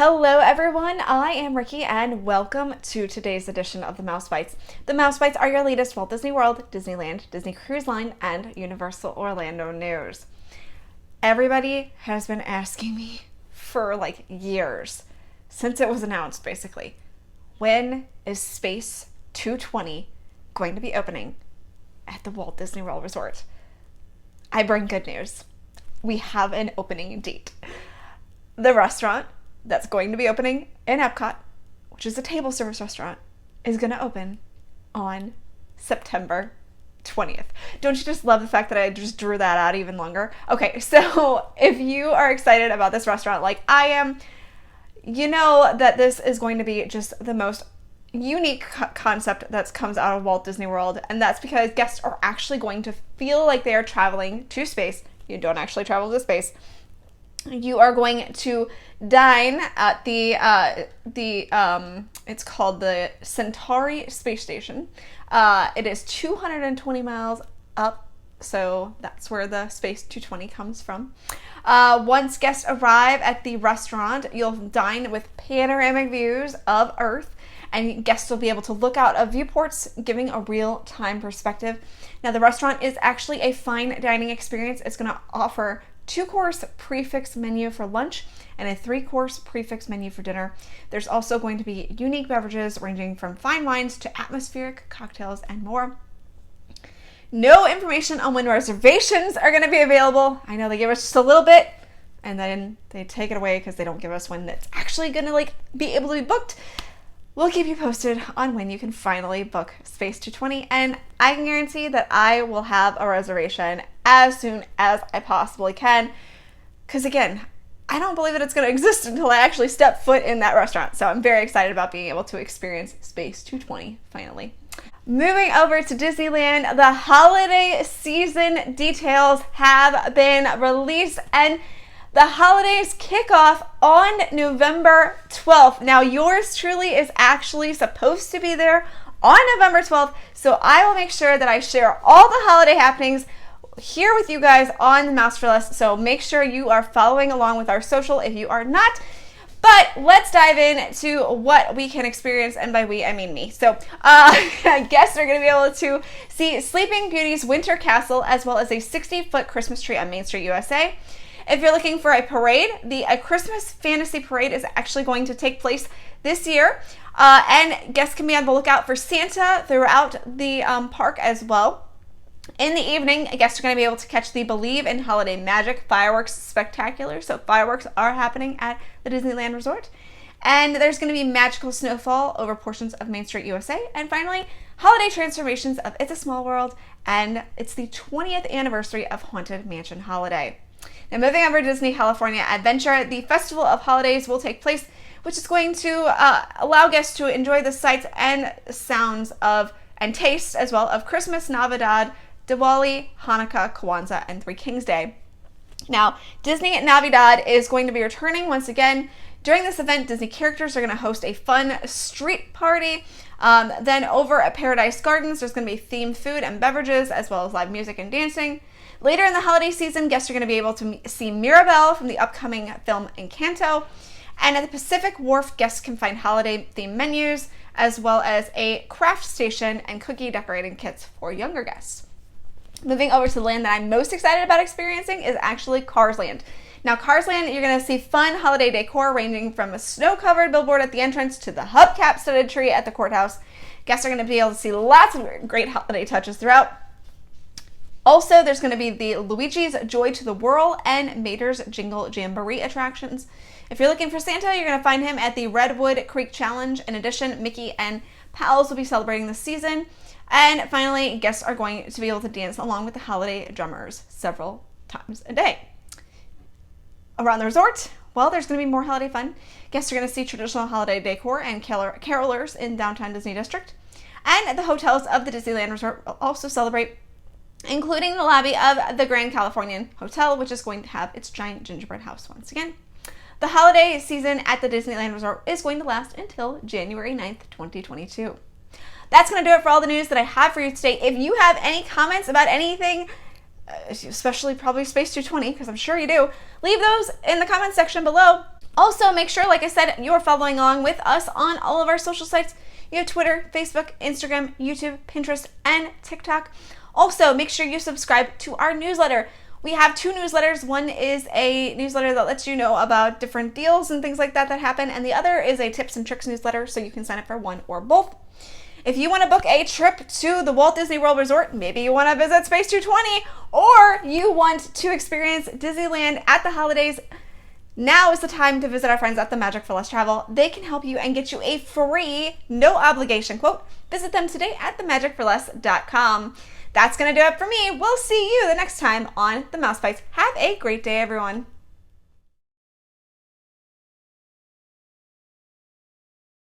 Hello everyone, I am Ricky and welcome to today's edition of the Mouse Bites. The Mouse Bites are your latest Walt Disney World, Disneyland, Disney Cruise Line, and Universal Orlando news. Everybody has been asking me for like years, since it was announced basically, when is Space 220 going to be opening at the Walt Disney World Resort? I bring good news. We have an opening date. The restaurant that's going to be opening in Epcot, which is a table service restaurant, is going to open on September 20th. Don't you just love the fact that I just drew that out even longer? Okay, so if you are excited about this restaurant like I am, you know that this is going to be just the most unique concept that comes out of Walt Disney World, and that's because guests are actually going to feel like they are traveling to space. You don't actually travel to space. You are going to dine at it's called the Centauri Space Station. It is 220 miles up, so that's where the Space 220 comes from. Once guests arrive at the restaurant, you'll dine with panoramic views of Earth, and guests will be able to look out of viewports, giving a real-time perspective. Now, the restaurant is actually a fine dining experience. It's going to offer 2-course prefix menu for lunch and a 3-course prefix menu for dinner. There's also going to be unique beverages ranging from fine wines to atmospheric cocktails and more. No information on when reservations are going to be available. I know they give us just a little bit and then they take it away because they don't give us when it's actually going to be able to be booked. We'll keep you posted on when you can finally book Space 220, and I can guarantee that I will have a reservation as soon as I possibly can, because again, I don't believe that it's going to exist until I actually step foot in that restaurant, so I'm very excited about being able to experience Space 220 finally. Moving over to Disneyland, the holiday season details have been released, and the holidays kick off on November 12th. Now, yours truly is actually supposed to be there on November 12th, so I will make sure that I share all the holiday happenings here with you guys on the Mouse for Less, so make sure you are following along with our social if you are not. But let's dive into what we can experience, and by we, I mean me. So guests are going to be able to see Sleeping Beauty's Winter Castle, as well as a 60-foot Christmas tree on Main Street, USA. If you're looking for a parade, a Christmas Fantasy Parade is actually going to take place this year, and guests can be on the lookout for Santa throughout the park as well. In the evening, guests are going to be able to catch the Believe in Holiday Magic Fireworks Spectacular, so fireworks are happening at the Disneyland Resort. And there's going to be magical snowfall over portions of Main Street, USA. And finally, holiday transformations of It's a Small World, and it's the 20th anniversary of Haunted Mansion Holiday. Now, moving over to Disney California Adventure, the Festival of Holidays will take place, which is going to allow guests to enjoy the sights and sounds of, and tastes as well, of Christmas, Navidad, Diwali, Hanukkah, Kwanzaa, and Three Kings Day. Now, Disney Navidad is going to be returning once again. During this event, Disney characters are going to host a fun street party. Then over at Paradise Gardens, there's going to be themed food and beverages, as well as live music and dancing. Later in the holiday season, guests are going to be able to see Mirabelle from the upcoming film Encanto. And at the Pacific Wharf, guests can find holiday-themed menus, as well as a craft station and cookie decorating kits for younger guests. Moving over to the land that I'm most excited about experiencing is actually Cars Land. Now, Cars Land, you're going to see fun holiday decor ranging from a snow-covered billboard at the entrance to the hubcap-studded tree at the courthouse. Guests are going to be able to see lots of great holiday touches throughout. Also, there's going to be the Luigi's Joy to the Whirl and Mater's Jingle Jamboree attractions. If you're looking for Santa, you're going to find him at the Redwood Creek Challenge. In addition, Mickey and pals will be celebrating this season. And finally, guests are going to be able to dance along with the holiday drummers several times a day. Around the resort, well, there's going to be more holiday fun. Guests are going to see traditional holiday decor and carolers in downtown Disney District. And the hotels of the Disneyland Resort will also celebrate, including the lobby of the Grand Californian Hotel, which is going to have its giant gingerbread house once again. The holiday season at the Disneyland Resort is going to last until January 9th, 2022. That's going to do it for all the news that I have for you today. If you have any comments about anything, especially probably Space 220, because I'm sure you do, leave those in the comments section below. Also, make sure, like I said, you're following along with us on all of our social sites. You have Twitter, Facebook, Instagram, YouTube, Pinterest, and TikTok. Also, make sure you subscribe to our newsletter. We have 2 newsletters. One is a newsletter that lets you know about different deals and things like that happen, and the other is a tips and tricks newsletter, so you can sign up for one or both. If you want to book a trip to the Walt Disney World Resort, maybe you want to visit Space 220, or you want to experience Disneyland at the holidays, now is the time to visit our friends at the Magic for Less Travel. They can help you and get you a free, no obligation quote. Visit them today at themagicforless.com. That's going to do it for me. We'll see you the next time on The Mouse Bites. Have a great day, everyone.